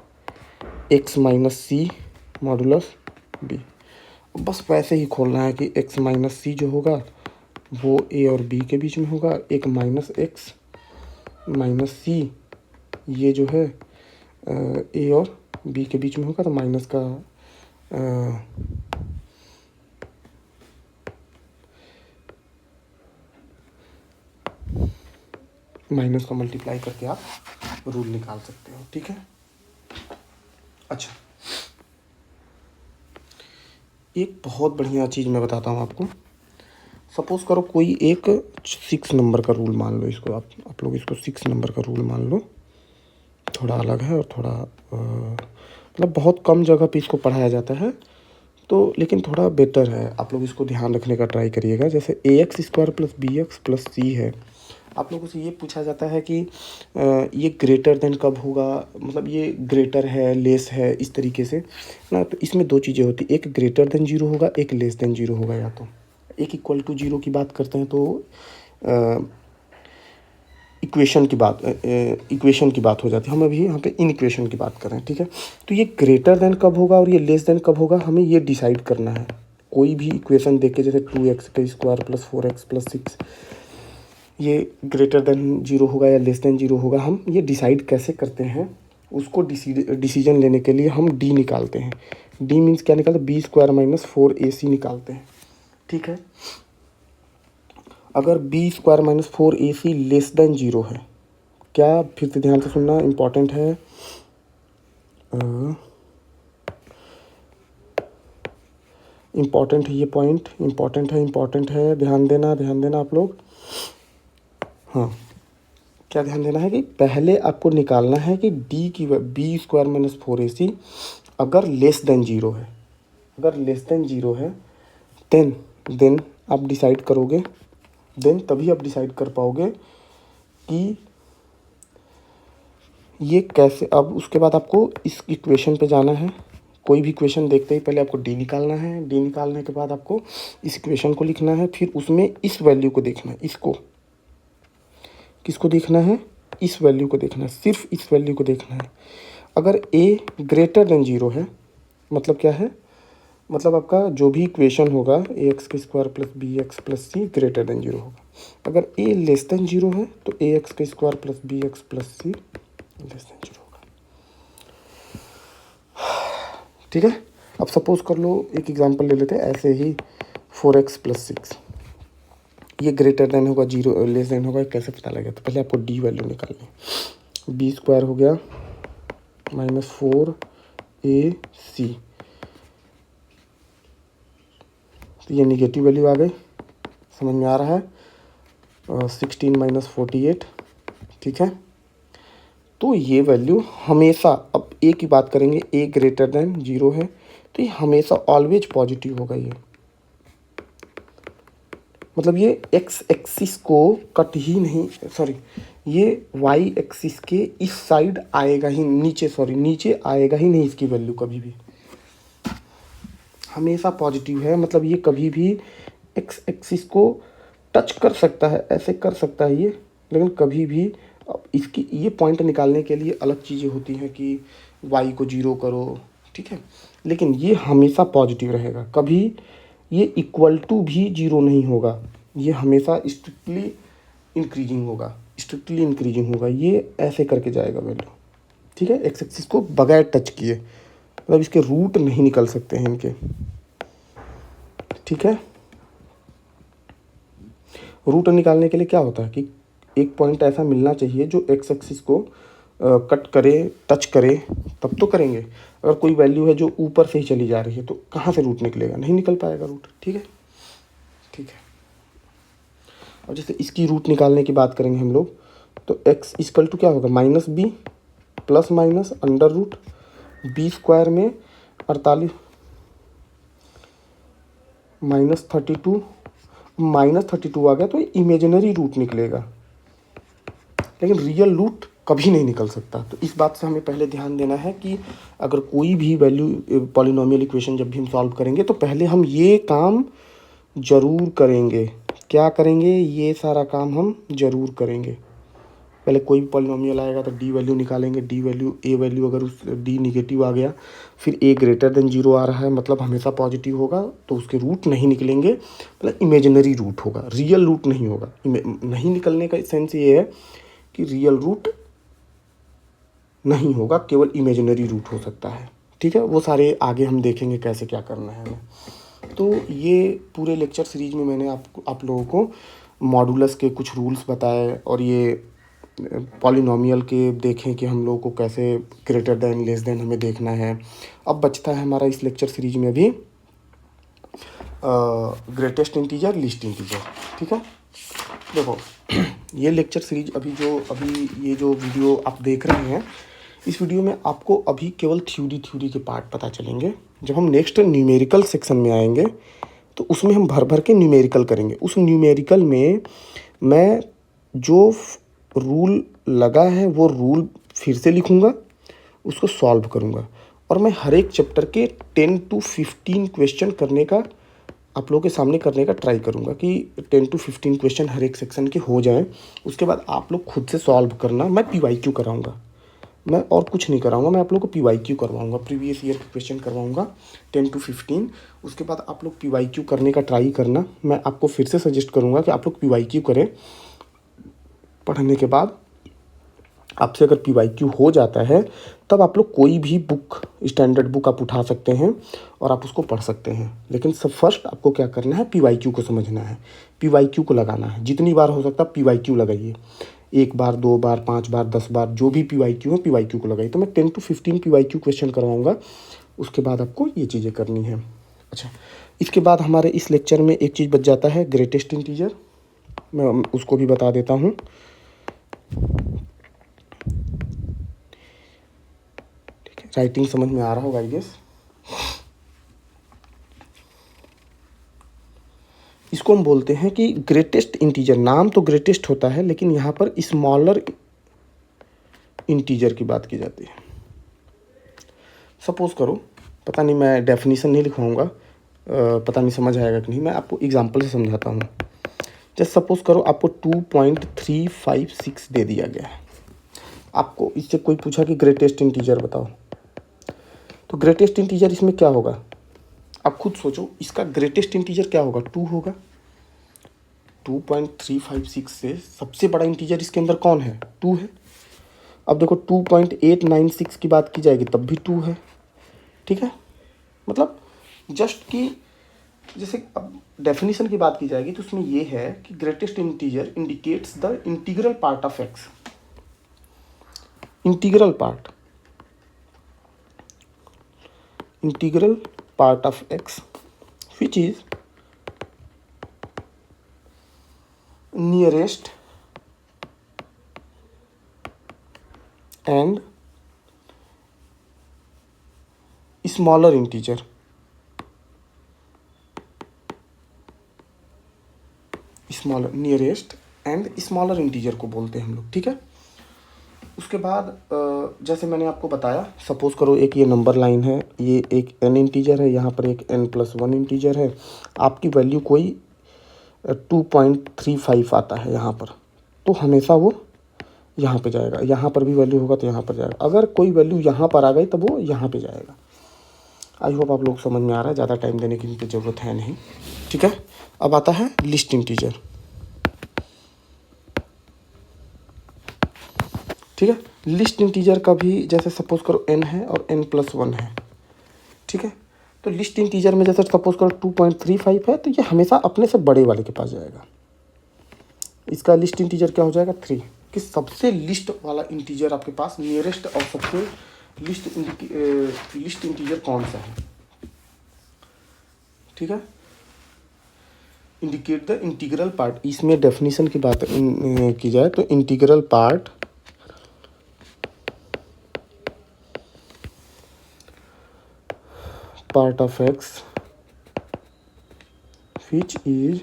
एक्स माइनस सी मॉडुलस बी, बस वैसे ही खोलना है कि एक्स माइनस सी जो होगा वो ए और बी के बीच में होगा। एक माइनस एक्स माइनस सी ये जो है ए और बी के बीच में होगा, तो माइनस का माइनस का मल्टीप्लाई करके आप रूल निकाल सकते हो। ठीक है, अच्छा एक बहुत बढ़िया चीज़ मैं बताता हूँ आपको। सपोज करो कोई एक 6 नंबर का रूल मान लो, इसको आप लोग इसको 6 नंबर का रूल मान लो। थोड़ा अलग है और थोड़ा मतलब बहुत कम जगह पे इसको पढ़ाया जाता है, तो लेकिन थोड़ा बेटर है, आप लोग इसको ध्यान रखने का ट्राई करिएगा। जैसे a x square plus B x plus c है, आप लोगों से ये पूछा जाता है कि ये ग्रेटर देन कब होगा, मतलब ये ग्रेटर है लेस है इस तरीके से ना। तो इसमें दो चीज़ें होती, एक ग्रेटर देन जीरो होगा, एक लेस देन जीरो होगा। या तो एक इक्वल टू जीरो की बात करते हैं तो इक्वेशन की बात हो जाती है। हम अभी यहाँ पे इन इक्वेशन की बात कर रहे हैं। ठीक है, तो ये ग्रेटर देन कब होगा और ये लेस देन कब होगा, हमें ये डिसाइड करना है। कोई भी इक्वेशन देख के, जैसे 2x का स्क्वायर प्लस 4x प्लस 6 ये ग्रेटर देन जीरो होगा या लेस देन जीरो होगा, हम ये डिसाइड कैसे करते हैं, उसको डिसीजन लेने के लिए हम डी निकालते हैं। डी मीन्स क्या निकालते हैं, बी स्क्वायर माइनस 4ac निकालते हैं। ठीक है, अगर B square minus 4ac less than zero है, क्या, फिर से ध्यान से सुनना, इम्पॉर्टेंट है। इम्पॉर्टेंट है ये पॉइंट, इम्पॉर्टेंट है, ध्यान देना आप लोग। हाँ, क्या ध्यान देना है कि पहले आपको निकालना है कि डी की बी स्क्वायर माइनस 4ac अगर लेस देन जीरो है, अगर लेस देन जीरो है देन आप डिसाइड करोगे, देन तभी आप डिसाइड कर पाओगे कि ये कैसे। अब उसके बाद आपको इस इक्वेशन पे जाना है। कोई भी इक्वेशन देखते ही पहले आपको डी निकालना है। डी निकालने के बाद आपको इस इक्वेशन को लिखना है, फिर उसमें इस वैल्यू को देखना है। इसको किसको देखना है, इस वैल्यू को देखना है, सिर्फ इस वैल्यू को देखना है। अगर ए ग्रेटर देन जीरो है, मतलब क्या है, मतलब आपका जो भी इक्वेशन होगा ए एक्स का square plus B x plus C greater than zero होगा। अगर ए लेस देन जीरो है तो ए एक्स का square plus B x plus C less than zero होगा। ठीक है, अब सपोज कर लो, एक एग्जांपल ले लेते हैं ऐसे ही, 4x प्लस 6 ये ग्रेटर देन होगा जीरो लेस देन होगा, कैसे पता लगेगा, तो पहले आपको डी वैल्यू निकालनी है। बी स्क्वायर हो गया माइनस 4ac, तो ये निगेटिव वैल्यू आ गई, समझ में आ रहा है। 16 माइनस 48। ठीक है, तो ये वैल्यू हमेशा, अब ए की बात करेंगे, ए ग्रेटर देन जीरो है तो ये हमेशा ऑलवेज पॉजिटिव होगा। ये मतलब ये एक्स एक्सिस को कट ही नहीं, सॉरी ये वाई एक्सिस के इस साइड आएगा ही नीचे, नीचे आएगा ही नहीं, इसकी वैल्यू कभी भी हमेशा पॉजिटिव है। मतलब ये कभी भी एक्स एक्सिस को टच कर सकता है, ऐसे कर सकता है ये, लेकिन कभी भी इसकी ये पॉइंट निकालने के लिए अलग चीज़ें होती हैं कि वाई को जीरो करो। ठीक है, लेकिन ये हमेशा पॉजिटिव रहेगा, कभी ये इक्वल टू भी जीरो नहीं होगा, ये हमेशा स्ट्रिक्टली इंक्रीजिंग होगा, ये ऐसे करके जाएगा वैल्यू। ठीक है, एक्स एक्सिस को बगैर टच किए, मतलब इसके रूट नहीं निकल सकते हैं इनके। ठीक है, रूट निकालने के लिए क्या होता है कि एक पॉइंट ऐसा मिलना चाहिए जो एक्स एक्सिस को कट करे, टच करे, तब तो करेंगे। अगर कोई वैल्यू है जो ऊपर से ही चली जा रही है तो कहाँ से रूट निकलेगा, नहीं निकल पाएगा रूट। ठीक है, ठीक है। और जैसे इसकी रूट निकालने की बात करेंगे हम लोग, तो x इक्वल टू क्या होगा, minus B plus minus under root B square में 48 -32 -32 आ गया तो इमेजिनरी रूट निकलेगा, लेकिन रियल रूट कभी नहीं निकल सकता। तो इस बात से हमें पहले ध्यान देना है कि अगर कोई भी वैल्यू पॉलिनोमियल इक्वेशन जब भी हम सॉल्व करेंगे तो पहले हम ये काम ज़रूर करेंगे। क्या करेंगे, ये सारा काम हम ज़रूर करेंगे। पहले कोई भी पॉलिनोमियल आएगा तो डी वैल्यू निकालेंगे, डी वैल्यू ए वैल्यू अगर उस डी निगेटिव आ गया, फिर ए ग्रेटर देन 0 आ रहा है मतलब हमेशा पॉजिटिव होगा, तो उसके रूट नहीं निकलेंगे, मतलब इमेजिनरी रूट होगा, रियल रूट नहीं होगा। नहीं निकलने का सेंस ये है कि रियल रूट नहीं होगा, केवल इमेजिनरी रूट हो सकता है। ठीक है, वो सारे आगे हम देखेंगे कैसे क्या करना है हमें। तो ये पूरे लेक्चर सीरीज में मैंने आप लोगों को मॉडुलस के कुछ रूल्स बताए और ये पॉलिनोमियल के देखें कि हम लोगों को कैसे ग्रेटर देन लेस देन हमें देखना है। अब बचता है हमारा इस लेक्चर सीरीज में अभी ग्रेटेस्ट इंटीजर, लीस्ट इंटीजर। ठीक है, देखो ये लेक्चर सीरीज अभी ये जो वीडियो आप देख रहे हैं, इस वीडियो में आपको अभी केवल थ्योरी के पार्ट पता चलेंगे। जब हम नेक्स्ट न्यूमेरिकल सेक्शन में आएंगे तो उसमें हम भर के न्यूमेरिकल करेंगे। उस न्यूमेरिकल में मैं जो रूल लगा है वो रूल फिर से लिखूँगा, उसको सॉल्व करूँगा, और मैं हर एक चैप्टर के 10 to 15 क्वेश्चन करने का आप लोगों के सामने करने का ट्राई करूँगा कि 10 to 15 क्वेश्चन हर एक सेक्शन के हो जाएं। उसके बाद आप लोग खुद से सॉल्व करना। मैं PYQ कराऊँगा, मैं और कुछ नहीं कराऊँगा, मैं आप लोग को PYQ करवाऊँगा, प्रीवियस ईयर के क्वेश्चन करवाऊँगा 10 to 15। उसके बाद आप लोग PYQ करने का ट्राई करना। मैं आपको फिर से सजेस्ट करूँगा कि आप लोग PYQ करें। पढ़ने के बाद आपसे अगर PYQ हो जाता है तब आप लोग कोई भी बुक, स्टैंडर्ड बुक आप उठा सकते हैं और आप उसको पढ़ सकते हैं। लेकिन सब फर्स्ट आपको क्या करना है, PYQ को समझना है, PYQ को लगाना है। जितनी बार हो सकता है PYQ लगाइए, 1 बार 2 बार 5 बार 10 बार, जो भी PYQ है PYQ को लगाइए। तो मैं 10 to 15 PYQ क्वेश्चन करवाऊँगा, उसके बाद आपको ये चीज़ें करनी है। अच्छा, इसके बाद हमारे इस लेक्चर में एक चीज़ बच जाता है, ग्रेटेस्ट इंटीजर। मैं उसको भी बता देता हूँ। ठीक है, राइटिंग समझ में आ रहा होगा आई गेस। इसको हम बोलते हैं कि ग्रेटेस्ट इंटीजर। नाम तो ग्रेटेस्ट होता है लेकिन यहाँ पर स्मॉलर इंटीजर की बात की जाती है। सपोज करो, पता नहीं, मैं डेफिनेशन नहीं लिखवाऊंगा, पता नहीं समझ आएगा कि नहीं, मैं आपको एग्जांपल से समझाता हूँ। जैसे सपोज करो आपको 2.356 दे दिया गया है, आपको इससे कोई पूछा कि ग्रेटेस्ट इंटीजर बताओ, तो ग्रेटेस्ट इंटीजर इसमें क्या होगा, आप खुद सोचो, इसका ग्रेटेस्ट इंटीजर क्या होगा, 2 होगा। 2.356 से सबसे बड़ा इंटीजर इसके अंदर कौन है, 2 है। अब देखो 2.896 की बात की जाएगी तब भी 2 है। ठीक है, मतलब जस्ट कि जैसे अब डेफिनेशन की बात की जाएगी तो उसमें ये है कि greatest integer indicates the integral part of x. Integral part of x which is nearest and smaller integer। Nearest and smaller integer को बोलते हैं हम लोग। ठीक है, उसके बाद जैसे मैंने आपको बताया, सपोज करो एक ये नंबर लाइन है, ये एक n इंटीजर है, यहाँ पर एक n+1 इंटीजर है, आपकी वैल्यू कोई 2.35 आता है यहाँ पर, तो हमेशा वो यहाँ पे जाएगा। यहाँ पर भी वैल्यू होगा तो यहाँ पर जाएगा। अगर कोई वैल्यू यहाँ पर आ गई तब वो यहाँ पे जाएगा। आई होप आप लोग समझ में आ रहा है, ज़्यादा टाइम देने की ज़रूरत है नहीं। ठीक है, अब आता है लिस्ट इंटीजर। ठीक है, लिस्ट इंटीजर का भी जैसे सपोज करो n है और n+1 है। ठीक है, तो लिस्ट इंटीजर में जैसे सपोज करो 2.35 है तो ये हमेशा अपने से बड़े वाले के पास जाएगा। इसका लिस्ट इंटीजर क्या हो जाएगा 3, कि सबसे लिस्ट वाला इंटीजर आपके पास नियरेस्ट और सबसे लिस्ट इंटीजर कौन सा है। ठीक है, इंडिकेट द इंटीग्रल पार्ट। इसमें डेफिनेशन की बात की जाए तो integral part of X which is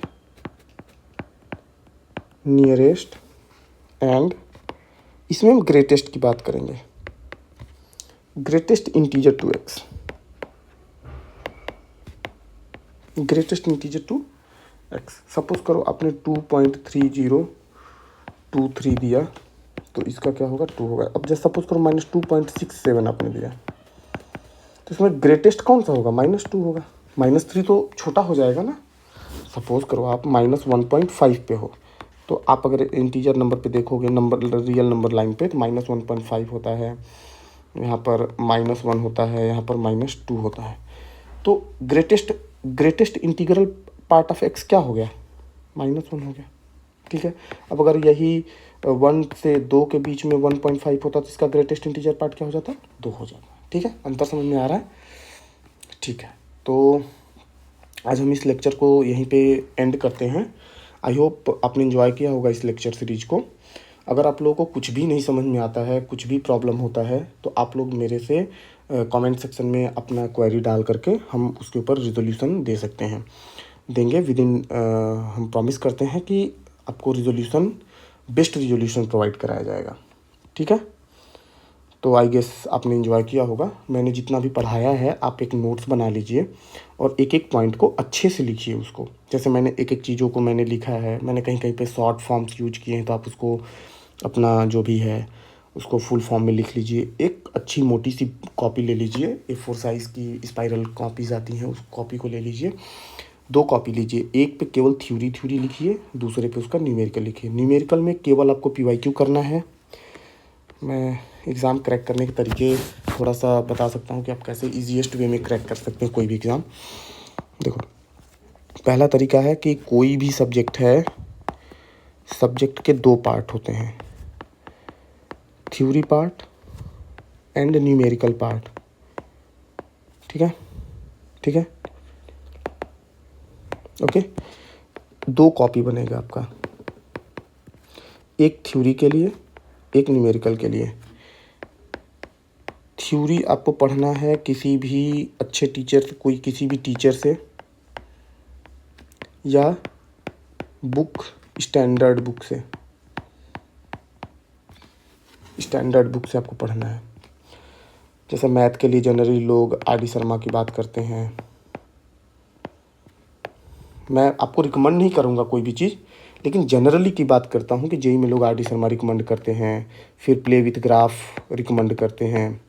nearest and, इसमें हम ग्रेटेस्ट की बात करेंगे, greatest integer to X, greatest integer to X. Suppose करो आपने 2.3023 दिया तो इसका क्या होगा 2 होगा। अब जैसे सपोज करो -2.67 आपने दिया तो इसमें ग्रेटेस्ट कौन सा होगा, -2 होगा। -3 तो छोटा हो जाएगा ना। सपोज करो आप -1.5 पे हो तो आप अगर इंटीजर नंबर पे देखोगे, नंबर रियल नंबर लाइन पे, तो -1.5 होता है, यहाँ पर -1 होता है, यहाँ पर -2 होता है। तो greatest integral part of x क्या हो गया, -1 हो गया। ठीक है, अब अगर यही 1 से 2 के बीच में 1.5 होता तो इसका ग्रेटेस्ट इंटीजर पार्ट क्या हो जाता, 2 हो जाता। ठीक है, अंतर समझ में आ रहा है। ठीक है, तो आज हम इस लेक्चर को यहीं पे एंड करते हैं। आई होप आपने एंजॉय किया होगा इस लेक्चर सीरीज को। अगर आप लोगों को कुछ भी नहीं समझ में आता है, कुछ भी प्रॉब्लम होता है, तो आप लोग मेरे से कमेंट सेक्शन में अपना क्वेरी डाल करके हम उसके ऊपर रिजोल्यूशन दे सकते हैं, देंगे विदिन। हम प्रॉमिस करते हैं कि आपको रिजोल्यूशन, बेस्ट रिजोल्यूशन प्रोवाइड कराया जाएगा। ठीक है, तो आई गेस आपने एंजॉय किया होगा। मैंने जितना भी पढ़ाया है आप एक नोट्स बना लीजिए और एक एक पॉइंट को अच्छे से लिखिए उसको। जैसे मैंने एक एक चीज़ों को मैंने लिखा है, मैंने कहीं कहीं पे शॉर्ट फॉर्म्स यूज किए हैं, तो आप उसको अपना जो भी है उसको फुल फॉर्म में लिख लीजिए। एक अच्छी मोटी सी कॉपी ले लीजिए, A4 साइज़ की स्पाइरल कॉपीज़ आती हैं, उस कॉपी को ले लीजिए। 2 कॉपी लीजिए, एक पे केवल थ्योरी लिखिए, दूसरे पे उसका न्यूमेरिकल लिखिए। न्यूमेरिकल में केवल आपको PYQ करना है। मैं एग्ज़ाम क्रैक करने के तरीके थोड़ा सा बता सकता हूँ कि आप कैसे ईजीएस्ट वे में क्रैक कर सकते हैं कोई भी एग्ज़ाम। देखो, पहला तरीका है कि कोई भी सब्जेक्ट है, सब्जेक्ट के 2 पार्ट होते हैं, theory part and numerical part. ठीक है, ठीक है, ओके। 2 कॉपी बनेगा आपका, एक थ्योरी के लिए, एक न्यूमेरिकल के लिए। थ्योरी आपको पढ़ना है किसी भी अच्छे टीचर से, कोई किसी भी टीचर से, या बुक, स्टैंडर्ड बुक से, स्टैंडर्ड बुक से आपको पढ़ना है। जैसे मैथ के लिए जनरली लोग RD शर्मा की बात करते हैं। मैं आपको रिकमेंड नहीं करूँगा कोई भी चीज़, लेकिन जनरली की बात करता हूँ कि जेईई में लोग RD शर्मा रिकमेंड करते हैं, फिर प्ले विथ ग्राफ रिकमेंड करते हैं।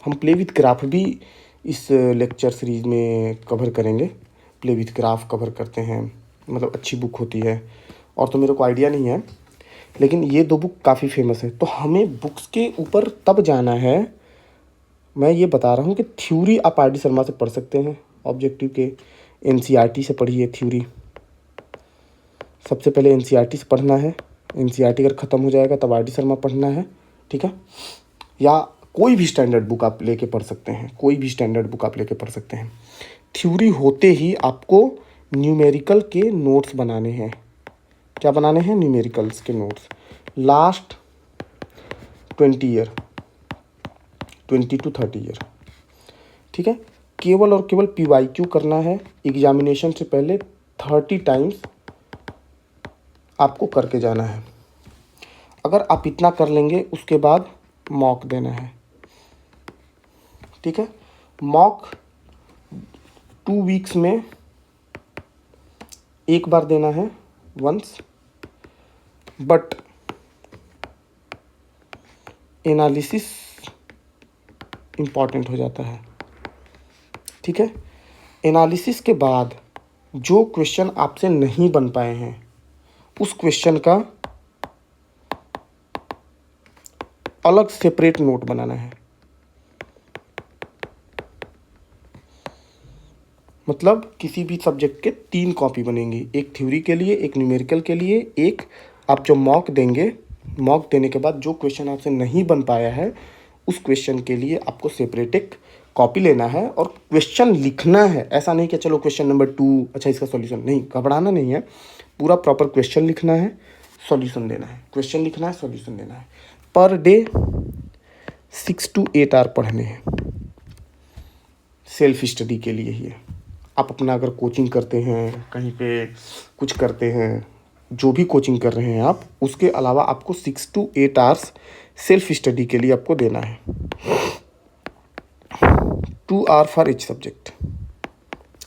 हम प्ले विथ ग्राफ भी इस लेक्चर सीरीज़ में कवर करेंगे। प्ले विथ ग्राफ कवर करते हैं, मतलब अच्छी बुक होती है। और तो मेरे को आइडिया नहीं है, लेकिन ये 2 बुक काफ़ी फेमस है। तो हमें बुक्स के ऊपर तब जाना है, मैं ये बता रहा हूँ कि थ्योरी आप RD शर्मा से पढ़ सकते हैं, ऑब्जेक्टिव के NCERT से पढ़िए थ्योरी। सबसे पहले NCERT से पढ़ना है, NCERT अगर ख़त्म हो जाएगा तब RD शर्मा पढ़ना है। ठीक है, या कोई भी स्टैंडर्ड बुक आप लेके पढ़ सकते हैं, कोई भी स्टैंडर्ड बुक आप लेके पढ़ सकते हैं। थ्योरी होते ही आपको न्यूमेरिकल के नोट्स बनाने हैं। क्या बनाने हैं, न्यूमेरिकल्स के notes, last 20 year, 20 to 30 year. ठीक है, केवल और केवल PYQ करना है। एग्जामिनेशन से पहले 30 टाइम्स आपको करके जाना है। अगर आप इतना कर लेंगे उसके बाद मॉक देना है। ठीक है, मॉक 2 वीक्स में एक बार देना है, वंस, बट एनालिसिस इम्पॉर्टेंट हो जाता है। ठीक है, एनालिसिस के बाद जो क्वेश्चन आपसे नहीं बन पाए हैं उस क्वेश्चन का अलग सेपरेट नोट बनाना है। मतलब किसी भी सब्जेक्ट के 3 कॉपी बनेंगी, एक थ्योरी के लिए, एक न्यूमेरिकल के लिए, एक आप जो मॉक देंगे, मॉक देने के बाद जो क्वेश्चन आपसे नहीं बन पाया है उस क्वेश्चन के लिए आपको सेपरेट एक कॉपी लेना है और क्वेश्चन लिखना है। ऐसा नहीं कि चलो क्वेश्चन नंबर 2 अच्छा इसका सॉल्यूशन, नहीं, घबराना नहीं है। पूरा प्रॉपर क्वेश्चन लिखना है, सॉल्यूशन देना है, क्वेश्चन लिखना है, सॉल्यूशन देना है। पर डे 6 to 8 आवर पढ़ने हैं, सेल्फ स्टडी के लिए ही है। आप अपना अगर कोचिंग करते हैं, कहीं पे कुछ करते हैं, जो भी कोचिंग कर रहे हैं आप, उसके अलावा आपको 6 to 8 आवर्स सेल्फ स्टडी के लिए आपको देना है। 2 hour for each subject.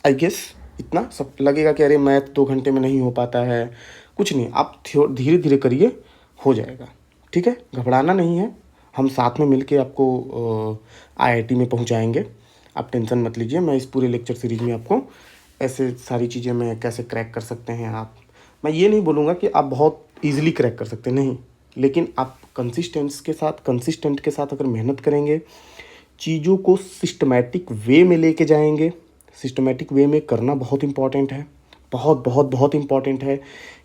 I guess इतना सब लगेगा कि अरे मैथ 2 घंटे में नहीं हो पाता है, कुछ नहीं, आप धीरे धीरे करिए, हो जाएगा, ठीक है। घबराना नहीं है, हम साथ में मिलके आपको IIT में पहुंचाएंगे, आप टेंशन मत लीजिए। मैं इस पूरे लेक्चर सीरीज में आपको ऐसे सारी चीज़ें मैं कैसे क्रैक कर सकते हैं आप, मैं ये नहीं बोलूँगा कि आप बहुत ईजिली क्रैक कर सकते, नहीं, लेकिन आप कंसिस्टेंट के साथ अगर मेहनत करेंगे, चीज़ों को सिस्टमैटिक वे में लेके जाएंगे। सिस्टमैटिक वे में करना बहुत इंपॉर्टेंट है, बहुत बहुत बहुत इंपॉर्टेंट है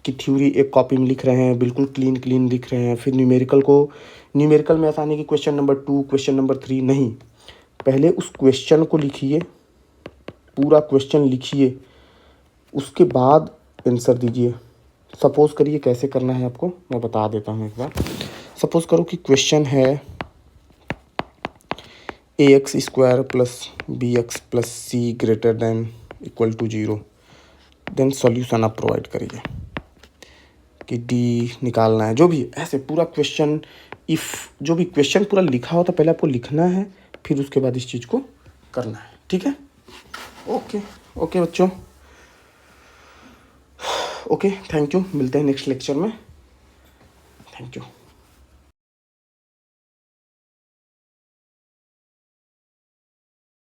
कि थ्योरी एक कॉपी में लिख रहे हैं, बिल्कुल क्लीन लिख रहे हैं, फिर न्यूमेरिकल में ऐसा नहीं कि क्वेश्चन नंबर 2 क्वेश्चन नंबर 3, नहीं, पहले उस क्वेश्चन को लिखिए, पूरा क्वेश्चन लिखिए, उसके बाद आंसर दीजिए। सपोज़ करिए कैसे करना है आपको, मैं बता देता हूँ एक बार। सपोज़ करो कि क्वेश्चन है ax² + bx + c > 0, then solution आप प्रोवाइड करिए कि डी निकालना है, जो भी ऐसे पूरा क्वेश्चन, जो भी क्वेश्चन पूरा लिखा हो तो पहले आपको लिखना है, फिर उसके बाद इस चीज़ को करना है, ठीक है। ओके बच्चों, ओके, थैंक यू, मिलते हैं नेक्स्ट लेक्चर में, थैंक यू।